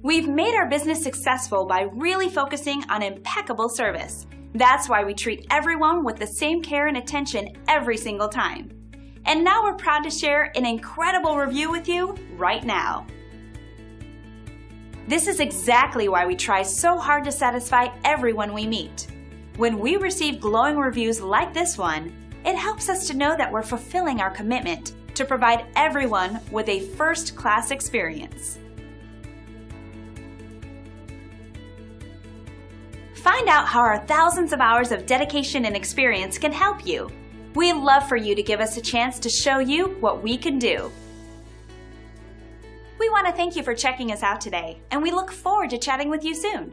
We've made our business successful by really focusing on impeccable service. That's why we treat everyone with the same care and attention every single time. And now we're proud to share an incredible review with you right now. This is exactly why we try so hard to satisfy everyone we meet. When we receive glowing reviews like this one, it helps us to know that we're fulfilling our commitment to provide everyone with a first-class experience. Find out how our thousands of hours of dedication and experience can help you. We'd love for you to give us a chance to show you what we can do. We want to thank you for checking us out today, and we look forward to chatting with you soon.